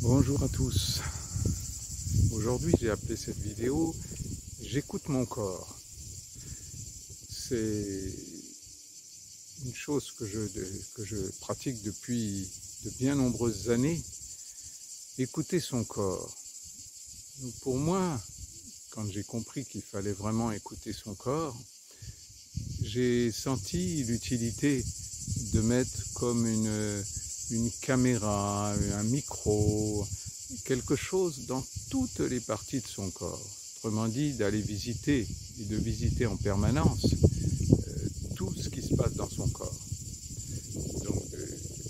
Bonjour à tous. Aujourd'hui, j'ai appelé cette vidéo « J'écoute mon corps ». C'est une chose que je pratique depuis de bien nombreuses années, écouter son corps. Donc pour moi, quand j'ai compris qu'il fallait vraiment écouter son corps, j'ai senti l'utilité de mettre comme une caméra, un micro, quelque chose dans toutes les parties de son corps. Autrement dit, d'aller visiter et de visiter en permanence tout ce qui se passe dans son corps. Donc,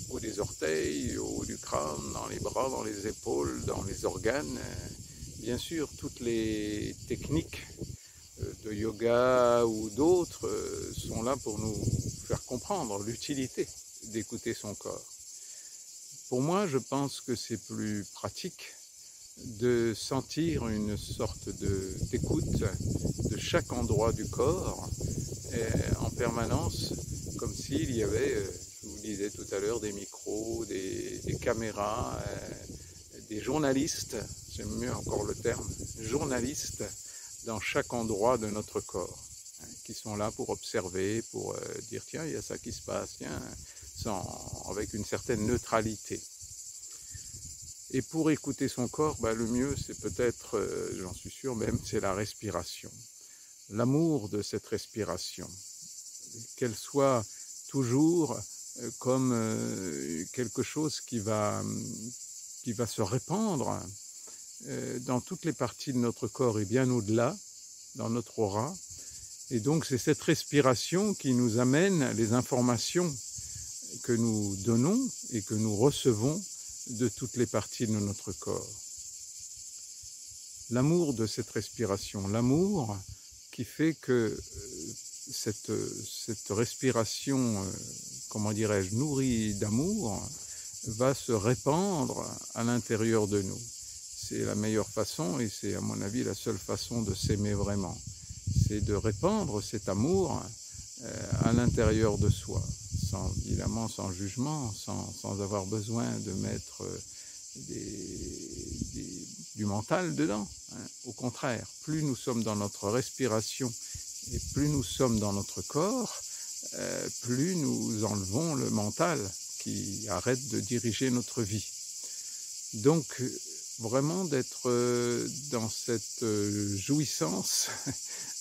au haut des orteils, au haut du crâne, dans les bras, dans les épaules, dans les organes. Bien sûr, toutes les techniques de yoga ou d'autres sont là pour nous faire comprendre l'utilité d'écouter son corps. Pour moi, je pense que c'est plus pratique de sentir une sorte d'écoute de chaque endroit du corps en permanence, comme s'il y avait, je vous disais tout à l'heure, des micros, des caméras, des journalistes, j'aime mieux encore le terme, journalistes dans chaque endroit de notre corps, qui sont là pour observer, pour dire tiens, il y a ça qui se passe, tiens, avec une certaine neutralité. Et pour écouter son corps, le mieux c'est peut-être, j'en suis sûr même, c'est la respiration. L'amour de cette respiration, qu'elle soit toujours comme quelque chose qui va se répandre dans toutes les parties de notre corps et bien au-delà, dans notre aura. Et donc c'est cette respiration qui nous amène les informations que nous donnons et que nous recevons de toutes les parties de notre corps. L'amour de cette respiration, l'amour qui fait que cette respiration, comment dirais-je, nourrie d'amour, va se répandre à l'intérieur de nous. C'est la meilleure façon et c'est à mon avis la seule façon de s'aimer vraiment. C'est de répandre cet amour à l'intérieur de soi, évidemment sans jugement, sans avoir besoin de mettre du mental dedans. Au contraire, plus nous sommes dans notre respiration et plus nous sommes dans notre corps, plus nous enlevons le mental qui arrête de diriger notre vie. Donc, vraiment d'être dans cette jouissance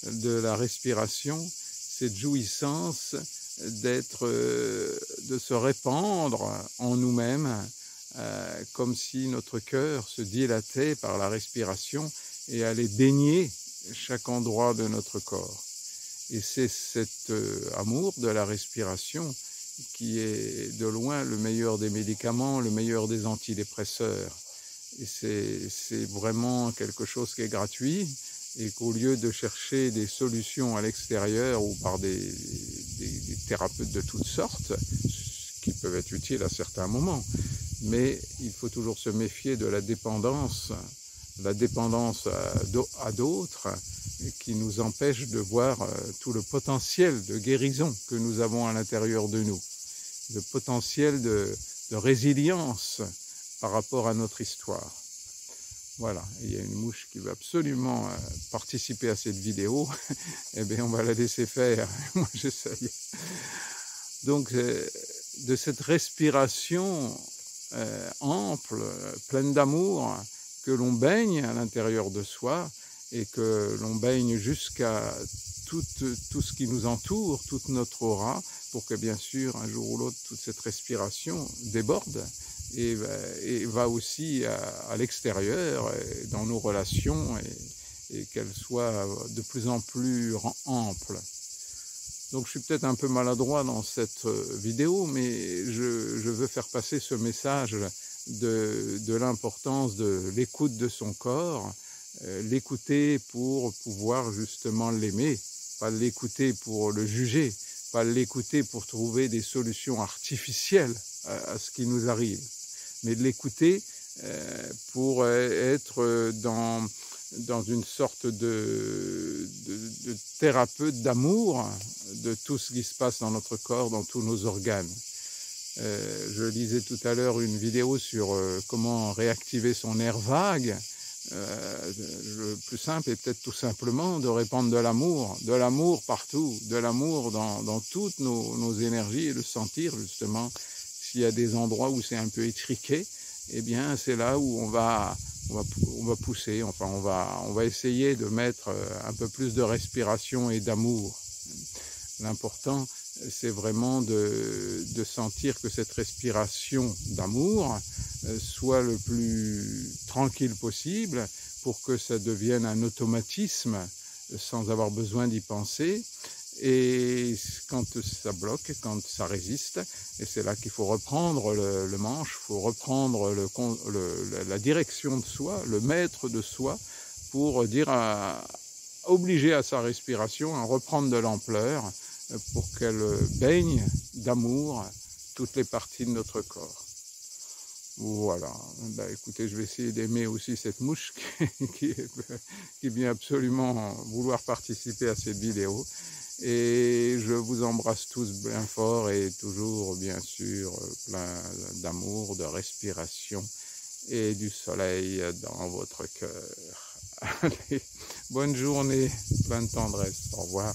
de la respiration, cette jouissance de se répandre en nous-mêmes, comme si notre cœur se dilatait par la respiration et allait baigner chaque endroit de notre corps. Et c'est cet amour de la respiration qui est de loin le meilleur des médicaments, le meilleur des antidépresseurs. Et c'est vraiment quelque chose qui est gratuit et qu'au lieu de chercher des solutions à l'extérieur ou par des thérapeutes de toutes sortes, qui peuvent être utiles à certains moments, mais il faut toujours se méfier de la dépendance à d'autres qui nous empêche de voir tout le potentiel de guérison que nous avons à l'intérieur de nous, le potentiel de résilience par rapport à notre histoire. Voilà, il y a une mouche qui veut absolument participer à cette vidéo, eh bien on va la laisser faire, moi j'essaye. Donc de cette respiration ample, pleine d'amour, que l'on baigne à l'intérieur de soi et que l'on baigne jusqu'à tout ce qui nous entoure, toute notre aura, pour que bien sûr un jour ou l'autre toute cette respiration déborde et va aussi à l'extérieur, dans nos relations, et qu'elle soit de plus en plus ample. Donc je suis peut-être un peu maladroit dans cette vidéo, mais je veux faire passer ce message de l'importance de l'écoute de son corps, l'écouter pour pouvoir justement l'aimer, pas l'écouter pour le juger, pas l'écouter pour trouver des solutions artificielles à ce qui nous arrive, mais de l'écouter pour être dans une sorte de thérapeute d'amour de tout ce qui se passe dans notre corps, dans tous nos organes. Je lisais tout à l'heure une vidéo sur comment réactiver son nerf vague. Le plus simple est peut-être tout simplement de répandre de l'amour partout, de l'amour dans toutes nos énergies et de sentir justement s'il y a des endroits où c'est un peu étriqué, eh bien c'est là où on va pousser, enfin on va essayer de mettre un peu plus de respiration et d'amour. L'important, c'est vraiment de sentir que cette respiration d'amour soit le plus tranquille possible pour que ça devienne un automatisme sans avoir besoin d'y penser. Et quand ça bloque, quand ça résiste, et c'est là qu'il faut reprendre le manche, il faut reprendre la direction de soi, le maître de soi, pour dire obliger à sa respiration à reprendre de l'ampleur pour qu'elle baigne d'amour toutes les parties de notre corps. Voilà, ben, écoutez, je vais essayer d'aimer aussi cette mouche qui vient absolument vouloir participer à cette vidéo. Et je vous embrasse tous bien fort et toujours, bien sûr, plein d'amour, de respiration et du soleil dans votre cœur. Allez, bonne journée, plein de tendresse, au revoir.